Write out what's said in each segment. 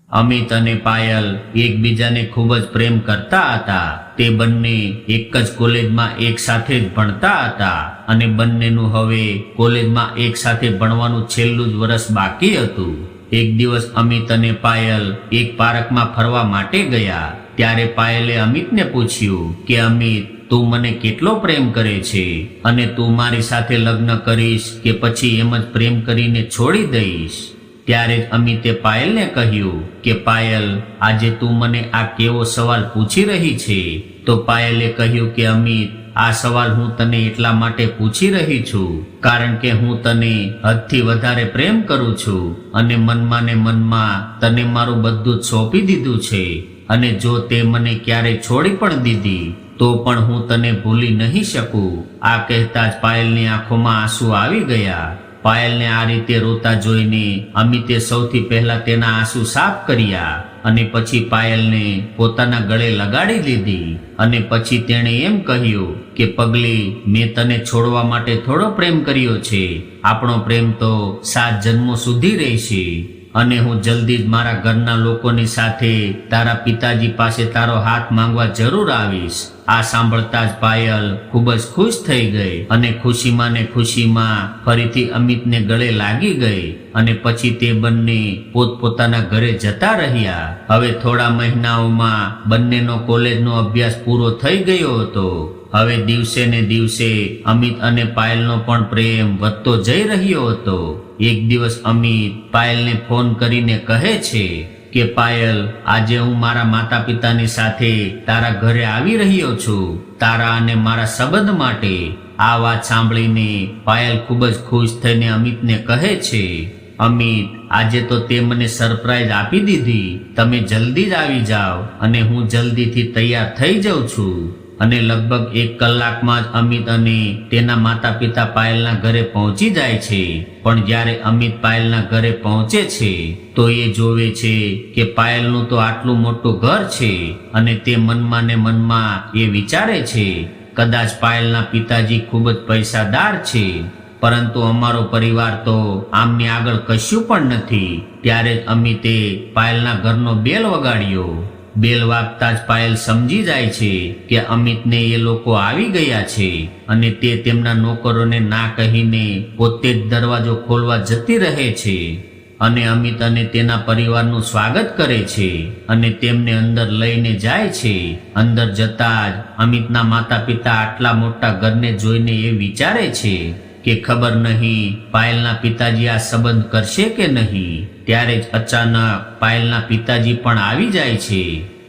અમિત અને પાયલ એકબીજાને ખૂબ જ પ્રેમ કરતા હતા. તે બંને એક જ કોલેજમાં એક સાથે જ ભણતા હતા અને બંનેનું હવે કોલેજમાં એક સાથે ભણવાનું છેલ્લું જ વર્ષ બાકી હતું. એક દિવસ અમિત અને પાયલ એક પાર્કમાં ફરવા માટે ગયા. ત્યારે પાયલે અમિતને પૂછ્યું કે અમિત, તું મને કેટલો પ્રેમ કરે છે અને તું મારી સાથે લગ્ન કરીશ કે પછી એમ જ પ્રેમ કરીને છોડી દઈશ? ત્યારે જ અમિતે પાયલને કહ્યું કે પાયલ, આજે તું મને આ કેવો સવાલ પૂછી રહી છે? તો પાયલે કહ્યું કે અમિત, આ સવાલ હું તને એટલા માટે પૂછી રહી છું કારણ કે હું તને હદથી વધારે પ્રેમ કરું છું અને મનમાં ને મનમાં તને મારું બધું જ સોંપી દીધું છે અને જો તે મને ક્યારેય છોડી પણ દીધી તો પણ હું તને ભૂલી નહીં શકું. આ કહેતા જ પાયલની આંખોમાં આંસુ આવી ગયા. પાયલને આ રીતે રોતા જોઈને અમિતે સૌથી પહેલા તેના આંસુ સાફ કર્યા અને પછી પાયલને પોતાના ગળે લગાડી લીધી અને પછી તેણે એમ કહ્યું કે પગલી, મેં તને છોડવા માટે થોડો પ્રેમ કર્યો છે. આપણો પ્રેમ તો 7 જન્મો સુધી રહેશે અને હું જલ્દી જ મારા ઘરના લોકોની સાથે તારા પિતાજી પાસે તારો હાથ માંગવા જરૂર આવીશ. આ સાંભળતા જ પાયલ ખૂબ જ ખુશ થઈ ગઈ અને ખુશીમાં ને ખુશીમાં ફરીથી અમિતને ગળે લાગી ગઈ અને પછી તે બંને પોતપોતાના ઘરે જતા રહ્યા. હવે થોડા મહિનાઓમાં બંનેનો કોલેજનો અભ્યાસ પૂરો થઈ ગયો હતો. હવે દિવસે ને દિવસે અમિત અને પાયલનો પણ પ્રેમ વધતો જઈ રહ્યો હતો. એક દિવસ અમિત પાયલને ફોન કરીને કહે છે કે પાયલ, આજે હું મારા માતા પિતાની સાથે તારા ઘરે આવી રહ્યો છું તારા અને મારા સંબંધ માટે. આ વાત સાંભળીને પાયલ ખૂબ જ ખુશ થઈને અમિતને કહે છે, અમિત, આજે તો તે મને સરપ્રાઈઝ આપી દીધી. તમે જલ્દી જ આવી જાઓ અને હું જલ્દીથી તૈયાર થઈ જાઉં છું. અને લગભગ 1 કલાકમાં જ અમિત અને તેના માતા પિતા પાયલના ઘરે પહોંચી જાય છે. પણ જ્યારે અમિત પાયલના ઘરે પહોંચે છે તો એ જોવે છે કે પાયલનું તો આટલું મોટું ઘર છે અને તે મનમાં ને મનમાં એ વિચારે છે, કદાચ પાયલના પિતાજી ખૂબ જ પૈસાદાર છે પરંતુ અમારો પરિવાર તો આમની આગળ કશું પણ નથી. ત્યારે જ અમિતે પાયલના ઘરનો બેલ વગાડ્યો. બેલ વાગતા જ પાયલ સમજી જાય છે કે અમિતને એ લોકો આવી ગયા છે અને તે તેમના નોકરોને ના કહીને પોતે જ દરવાજો ખોલવા જતી રહે છે અને અમિત અને તેના પરિવારનું સ્વાગત કરે છે અને તેમને અંદર લઈને જાય છે. અંદર જતા જ અમિતના માતા પિતા આટલા મોટા ઘરને જોઈને એ વિચારે છે કે ખબર નહીં પાયલના પિતાજી આ સંબંધ કરશે કે નહીં. ત્યારે જ અચાનક પાયલના પિતાજી પણ આવી જાય છે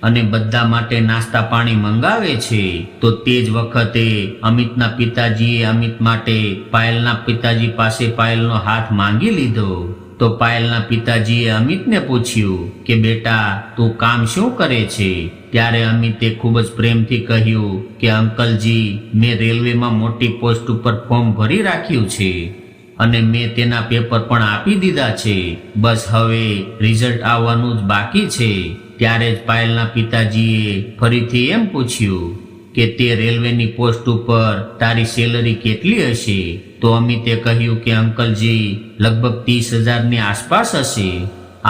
અને બધા માટે નાસ્તા પાણી મંગાવે છે. તો તે જ વખતે અમિતના પિતાજીએ અમિત માટે પાયલના પિતાજી પાસે પાયલનો હાથ માંગી લીધો. તો પાયલના પિતાજીએ અમિતને પૂછ્યું કે બેટા, તું કામ શું કરે છે? ત્યારે અમિતે ખૂબ જ પ્રેમથી કહ્યું કે અંકલજી, મેં રેલવેમાં મોટી પોસ્ટ ઉપર ફોર્મ ભરી રાખ્યું છે અને મેં તેના પેપર પણ આપી દીધા છે. બસ હવે રિઝલ્ટ આવવાનું જ બાકી છે. ત્યારે જ પાયલના પિતાજીએ ફરીથી એમ પૂછ્યું કે તે રેલવેની પોસ્ટ ઉપર તારી સેલરી કેટલી હશે? તો અમિતે કહ્યું કે અંકલજી, લગભગ 30,000ની આસપાસ હશે.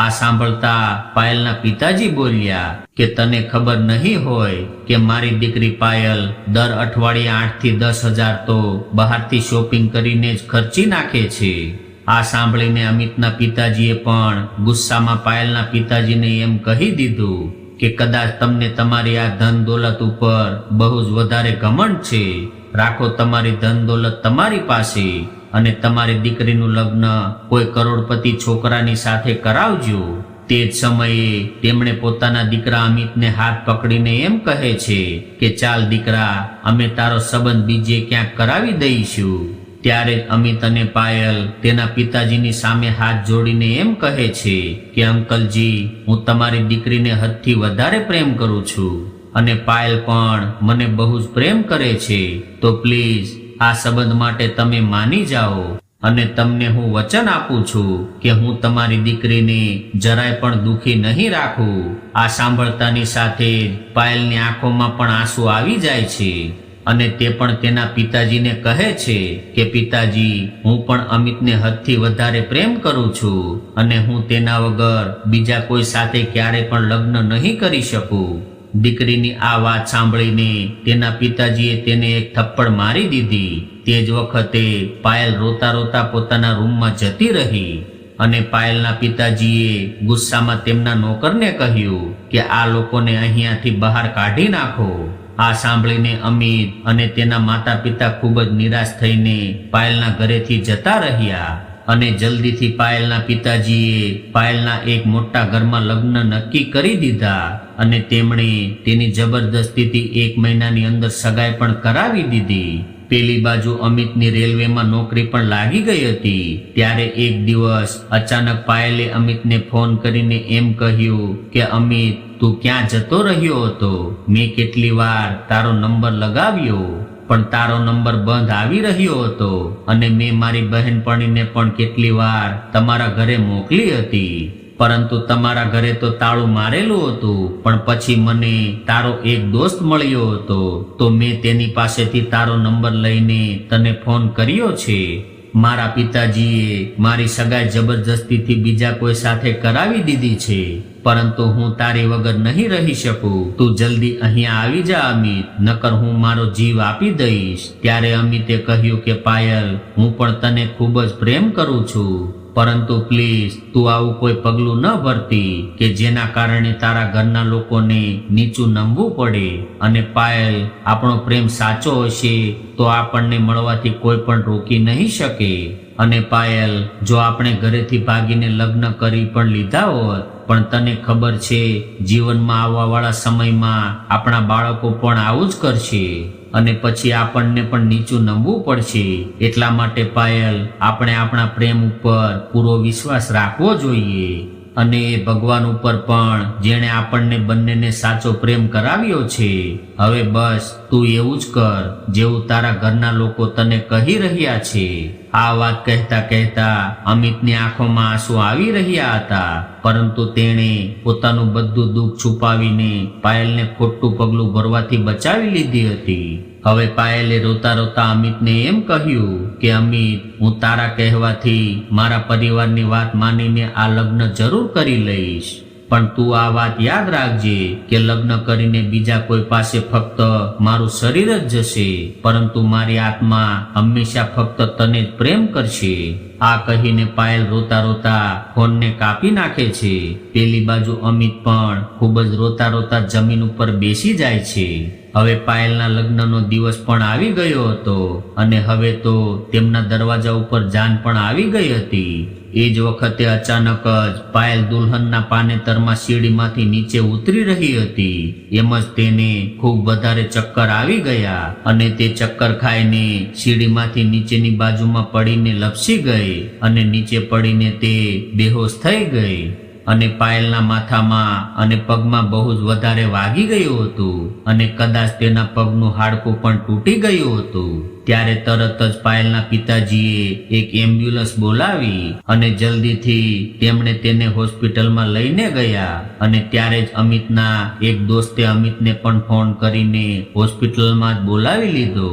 આ સાંભળતા પાયલના પિતાજી બોલ્યા કે તને ખબર નહીં હોય કે મારી દીકરી પાયલ દર અઠવાડિયે 8 થી 10,000 તો બહારથી શોપિંગ કરીને જ ખર્ચી નાખે છે. આ સાંભળીને અમિતના પિતાજીએ પણ ગુસ્સામાં પાયલના પિતાજીને એમ કહી દીધું કે કદાચ તમને તમારી આ ધન દોલત ઉપર બહુ જ વધારે ઘમંડ છે. રાખો તમારી ધન દોલત તમારી પાસે અને તમારી દીકરીનું લગ્ન કોઈ કરોડપતિ છોકરાની સાથે કરાવજો. તે જ સમયે તેમણે પોતાના દીકરા અમિતને હાથ પકડીને એમ કહે છે કે ચાલ દીકરા, અમે તારો સંબંધ બીજે ક્યાંક કરાવી દઈશું. ત્યારે જ અમિત અને પાયલ તેના પિતાજીની સામે હાથ જોડીને એમ કહે છે કે અંકલજી, હું તમારી દીકરીને હદથી વધારે પ્રેમ કરું છું અને પાયલ પણ મને બહુ જ પ્રેમ કરે છે. તો પ્લીઝ આ સંબંધ માટે તમે માની જાઓ અને તમને હું વચન આપું છું કે હું તમારી દીકરીને જરાય પણ દુખી નહીં રાખું. આ સાંભળતાની સાથે જ પાયલની આંખોમાં પણ આંસુ આવી જાય છે અને તે પણ તેના પિતાજીને કહે છે કે પિતાજી, હું પણ અમિતને હદથી વધારે પ્રેમ કરું છું અને હું તેના વગર બીજા કોઈ સાથે ક્યારે પણ લગ્ન નહીં કરી શકું. દીકરીની આ વાત સાંભળીને તેના પિતાજીએ તેને એક થપ્પડ મારી દીધી. તે જ વખતે પાયલ રોતા રોતા પોતાના રૂમમાં જતી રહી અને પાયલના પિતાજીએ ગુસ્સામાં તેમના નોકરને કહ્યું કે આ લોકોને અહીંયાથી બહાર કાઢી નાખો. આ સાંભળીને અમિત અને તેના માતા પિતા ખૂબ જ નિરાશ થઈને પાયલના ઘરેથી જતા રહ્યા અને જલ્દીથી પાયલના પિતાજીએ પાયલના એક મોટા ઘરમાં લગ્ન નક્કી કરી દીધા અને તેમણે તેની જબરદસ્તીથી 1 મહિનાની અંદર સગાઈ પણ કરાવી દીધી. પેલી બાજુ અમિતની રેલવેમાં નોકરી પણ લાગી ગઈ હતી. ત્યારે એક દિવસ અચાનક પાયલે અમિતને ફોન કરીને એમ કહ્યું કે અમિત, તું ક્યાં જતો રહ્યો હતો? મેં કેટલી વાર તારો નંબર લગાવ્યો પણ તારો નંબર બંધ આવી રહ્યો હતો અને મેં મારી બહેનપણીને પણ કેટલી વાર તમારા ઘરે મોકલી હતી, પરંતુ તમારા ઘરે તો તાળું મારેલું હતું. પણ પછી મને તારો એક દોસ્ત મળ્યો હતો તો મેં તેની પાસેથી તારો નંબર લઈને તને ફોન કર્યો છે. મારા પિતાજીએ મારી સગાઈ જબરજસ્તીથી બીજા કોઈ સાથે કરાવી દીધી છે, પરંતુ હું તારી વગર નહીં રહી શકું. તું જલ્દી અહીંયા આવી જા અમિત, નકર હું મારો જીવ આપી દઈશ. ત્યારે અમિતે કહ્યું કે પાયલ, હું પણ તને ખૂબ જ પ્રેમ કરું છું, પરંતુ પ્લીઝ તું આવું કોઈ પગલું ન ભરતી કે જેના કારણે તારા ઘરના લોકોને નીચું નમવું પડે. અને પાયલ, આપણો પ્રેમ સાચો હશે તો આપણને મળવાથી કોઈ પણ રોકી નહીં શકે. અને પાયલ, જો આપણે ઘરેથી ભાગીને લગ્ન કરી પણ લીધા હોત, પણ તને ખબર છે જીવનમાં આવવાવાળા સમયમાં આપણા બાળકો પણ આવું જ કરશે અને પછી આપણને પણ નીચું નમવું પડશે. એટલા માટે પાયલ, આપણે આપણા પ્રેમ ઉપર પૂરો વિશ્વાસ રાખવો જોઈએ અને એ ભગવાન ઉપર પણ, જેણે આપણને બંનેને સાચો પ્રેમ કરાવ્યો છે. હવે બસ તું એવું જ કર જેવું તારા ઘરના લોકો તને કહી રહ્યા છે. આ વાત કહેતા કહેતા અમિતની આંખોમાં આંસુ આવી રહ્યા હતા, પરંતુ તેણે પોતાનું બધું દુઃખ છુપાવીને પાયલને ખોટું પગલું ભરવાથી બચાવી લીધી હતી. હવે પાયલે રોતા રોતા અમિતને એમ કહ્યું કે અમિત, હું તારા કહેવાથી મારા પરિવારની વાત માનીને આ લગ્ન જરૂર કરી લઈશ, પણ તું આ વાત યાદ રાખજે કે લગ્ન કરીને બીજા કોઈ પાસે ફક્ત મારું શરીર જ જશે, પરંતુ મારી આત્મા હંમેશા ફક્ત તને જ પ્રેમ કરશે. આ કહીને પાયલ રોતા રોતા ફોનને કાપી નાખે છે. પેલી બાજુ અમિત પણ ખૂબ જ રોતા રોતા જમીન ઉપર બેસી જાય છે. હવે પાયલના લગ્નનો દિવસ પણ આવી ગયો હતો અને હવે તો તેમના દરવાજા ઉપર જાન પણ આવી ગઈ હતી. એ જ વખતે અચાનક જ પાયલ દુલ્હનના પાનેતરમાં સીડીમાંથી નીચે ઉતરી રહી હતી. એમ જ તેને ખૂબ વધારે ચક્કર આવી ગયા અને તે ચક્કર ખાઈને સીડીમાંથી નીચેની બાજુમાં પડીને લપસી ગઈ અને નીચે પડીને તે બેહોશ થઈ ગઈ અને પાયલના માથામાં અને પગમાં બહુ જ વધારે વાગી ગયું હતું અને કદાચ તેના પગનું હાડકું પણ તૂટી ગયું હતું. ત્યારે તરત જ પાયલના પિતાજીએ એક એમ્બ્યુલન્સ બોલાવી અને જલ્દીથી તેમણે તેને હોસ્પિટલમાં લઈને ગયા અને ત્યારે જ અમિતના એક દોસ્તે અમિતને પણ ફોન કરીને હોસ્પિટલમાં જ બોલાવી લીધો.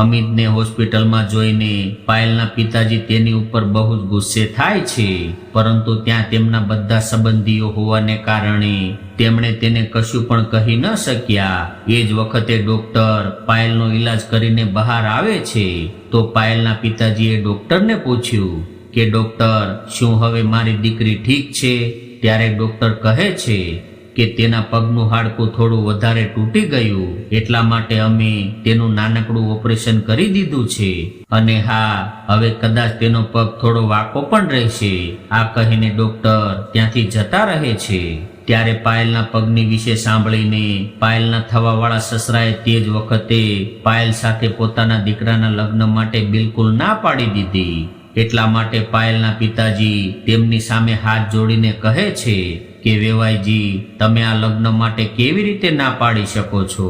અમિતને હોસ્પિટલમાં જોઈને પાયલના પિતાજી તેની ઉપર બહુ જ ગુસ્સે થાય છે, પરંતુ ત્યાં તેમના બધા સંબંધીઓ હોવાને કારણે તેમણે તેને કશું પણ કહી ન શક્યા. એ જ વખતે ડોક્ટર પાયલનો ઈલાજ કરીને બહાર આવે છે તો પાયલના પિતાજીએ ડોક્ટરને પૂછ્યું કે ડોક્ટર, શું હવે મારી દીકરી ઠીક છે? ત્યારે ડોક્ટર કહે છે કે તેના પગનું હાડકું થોડું વધારે તૂટી ગયું, એટલા માટે અમે તેનું નાનકડું ઓપરેશન કરી દીધું છે અને હા, હવે કદાચ તેનો પગ થોડો વાંકો પણ રહેશે. આ કહીને ડોક્ટર ત્યાંથી જતા રહે છે. ત્યારે પાયલના પગની વિશે સાંભળીને પાયલના થવાવાળા સસરાએ તે જ વખતે પાયલ સાથે પોતાના દીકરાના લગ્ન માટે બિલકુલ ના પાડી દીધી. એટલા માટે પાયલના પિતાજી તેમની સામે હાથ જોડીને કહે છે કે વેવાઈજી, તમે આ લગ્ન માટે કેવી રીતે ના પાડી શકો છો?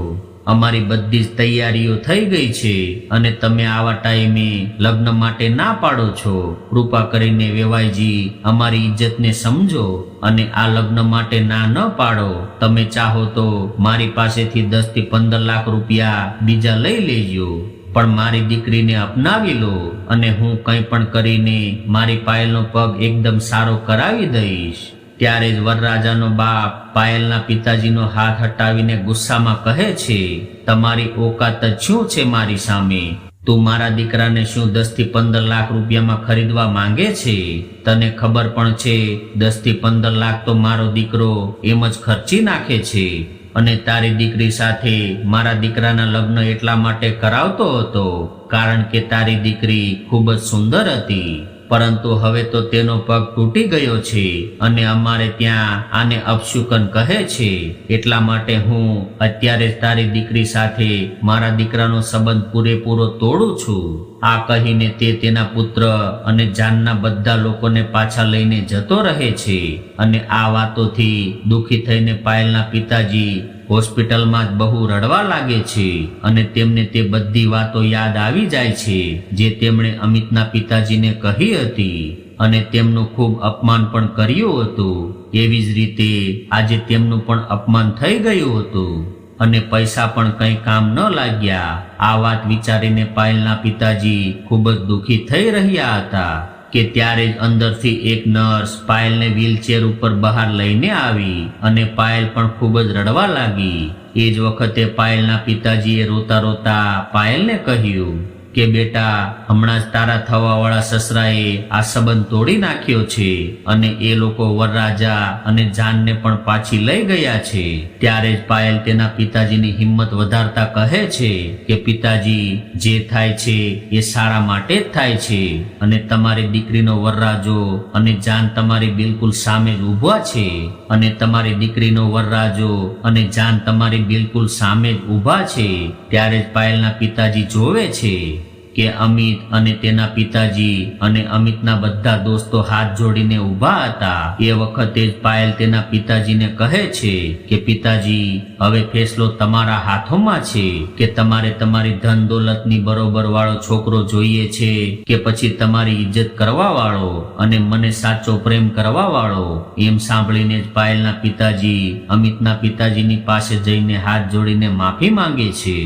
અમારી બધી જ તૈયારીઓ થઈ ગઈ છે અને તમે આવા ટાઈમે લગ્ન માટે ના પાડો છો. કૃપા કરીને વેવાઈજી અમારી ઇજ્જતને સમજો અને આ લગ્ન માટે ના ન પાડો. તમે ચાહો તો મારી પાસેથી 10 થી 15 લાખ રૂપિયા બીજા લઈ લેજો, પણ મારી દીકરીને અપનાવી લો અને હું કંઈ પણ કરીને મારી પાયલનો પગ એકદમ સારો કરાવી દઈશ. ત્યારે જ વરરાજાનો બાપ પાયલના પિતાજીનો હાથ હટાવીને ગુસ્સામાં કહે છે, તમારી ઓકાત જ શું છે મારી સામે? તું મારા દીકરાને શું 10 થી 15 લાખ રૂપિયામાં ખરીદવા માંગે છે? તને ખબર પણ છે 10 થી 15 લાખ તો મારો દીકરો એમ જ ખર્ચી નાખે છે અને તારી દીકરી સાથે મારા દીકરાના લગ્ન એટલા માટે કરાવતો હતો કારણ કે તારી દીકરી ખૂબ જ સુંદર હતી, પરંતુ હવે તો તેનો પગ તૂટી ગયો છે અને અમારે ત્યાં આને અપશુકન કહે છે. એટલા માટે હું અત્યારે જ તારી દીકરી સાથે મારા દીકરાનો સંબંધ પૂરેપૂરો તોડું છું. આ કહીને તે તેના પુત્ર અને જાનના બધા લોકોને પાછા લઈને જતો રહે છે અને આ વાતોથી દુઃખી થઈને પાયલના પિતાજી હોસ્પિટલમાં જ બહુ રડવા લાગે છે અને તેમને તે બધી વાતો યાદ આવી જાય છે જે તેમણે અમિતના પિતાજીને કહી હતી અને તેમનું ખૂબ અપમાન પણ કર્યું હતું. એવી જ રીતે આજે તેમનું પણ અપમાન થઈ ગયું હતું અને પૈસા પણ કંઈ કામ ન લાગ્યા. આ વાત વિચારીને પાયલના પિતાજી ખૂબ જ દુઃખી થઈ રહ્યા હતા કે ત્યારે જ અંદરથી એક નર્સ પાયલને વ્હીલચેર ઉપર બહાર લઈને આવી અને પાયલ પણ ખૂબ જ રડવા લાગી. એ જ વખતે પાયલના પિતાજીએ રોતા રોતા પાયલને કહ્યું કે બેટા, હમણાં જ તારા થવાવાળા સસરાએ આ સંબંધ તોડી નાખ્યો છે અને એ લોકો વરરાજા અને જાનને પણ પાછી લઈ ગયા છે. ત્યારે જ પાયલ તેના પિતાજીની હિંમત વધારતા કહે છે કે પિતાજી, જે થાય છે એ સારા માટે જ થાય છે અને તમારી દીકરીનો વરરાજો અને જાન તમારી બિલકુલ સામે જ ઊભા છે અને તમારી દીકરીનો વરરાજો અને જાન તમારી બિલકુલ સામે જ ઊભા છે. ત્યારે જ પાયલના પિતાજી જોવે છે કે અમિત અને તેના પિતાજી અને અમિતના બધા દોસ્તો હાથ જોડીને ઊભા હતા. એ વખતે જ પાયલ તેના પિતાજીને કહે છે કે પિતાજી, હવે ફેસલો તમારા હાથોમાં છે કે તમારે તમારી ધન દોલતની બરોબર વાળો છોકરો જોઈએ છે કે પછી તમારી ઇજ્જત કરવા વાળો અને મને સાચો પ્રેમ કરવા વાળો. એમ સાંભળીને જ પાયલના પિતાજી અમિતના પિતાજીની પાસે જઈને હાથ જોડીને માફી માંગે છે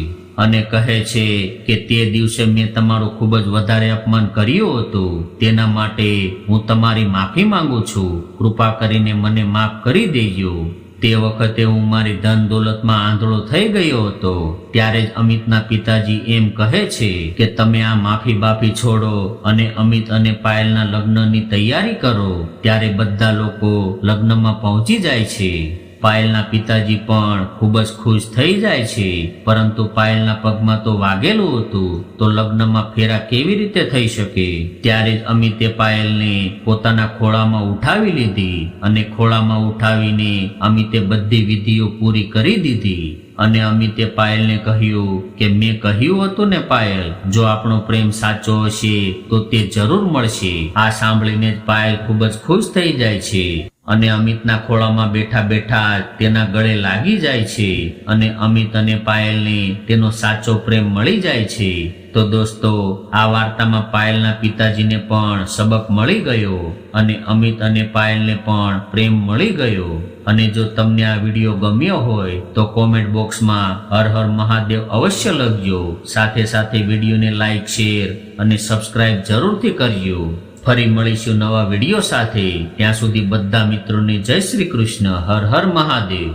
અને કહે છે કે તે દિવસે મેં તમારું ખૂબ જ વધારે અપમાન કર્યું હતું, તેના માટે હું તમારી માફી માંગુ છું. કૃપા કરીને મને માફ કરી દેજો. તે વખતે હું મારી ધન દોલતમાં આંધળો થઈ ગયો હતો. ત્યારે જ અમિતના પિતાજી એમ કહે છે કે તમે આ માફી બાફી છોડો અને અમિત અને પાયલના લગ્નની તૈયારી કરો. ત્યારે બધા લોકો લગ્નમાં પહોંચી જાય છે. પાયલના પિતાજી પણ ખૂબ જ ખુશ થઈ જાય છે, પરંતુ પાયલના પગમાં તો વાગેલું હતું, તો લગ્નમાં ફેરા કેવી રીતે થઈ શકે? ત્યારે જ અમિતે પાયલને પોતાના ખોળામાં ઉઠાવી લીધી અને ખોળામાં ઉઠાવીને અમિતે બધી વિધિઓ પૂરી કરી દીધી અને અમિતે પાયલને કહ્યું કે મેં કહ્યું હતું ને પાયલ, જો આપણો પ્રેમ સાચો હશે તો તે જરૂર મળશે. આ સાંભળીને જ પાયલ ખૂબ જ ખુશ થઈ જાય છે અને અમિતના ખોળામાં બેઠા બેઠા તેના ગળે લાગી જાય છે અને અમિત અને પાયલને તેનો સાચો પ્રેમ મળી જાય છે. તો દોસ્તો, આ વાર્તામાં પાયલના પિતાજીને પણ સબક મળી ગયો અને અમિત અને પાયલને પણ પ્રેમ મળી ગયો. અને જો તમને આ વિડીયો ગમ્યો હોય તો કોમેન્ટ બોક્સમાં હર હર મહાદેવ અવશ્ય લખજો. સાથે સાથે વિડીયોને લાઈક, શેર અને સબસ્ક્રાઇબ જરૂરથી કરજો. ફરી મળીશું નવા વિડીયો સાથે. ત્યાં સુધી બધા મિત્રોને જય શ્રી કૃષ્ણ. હર હર મહાદેવ.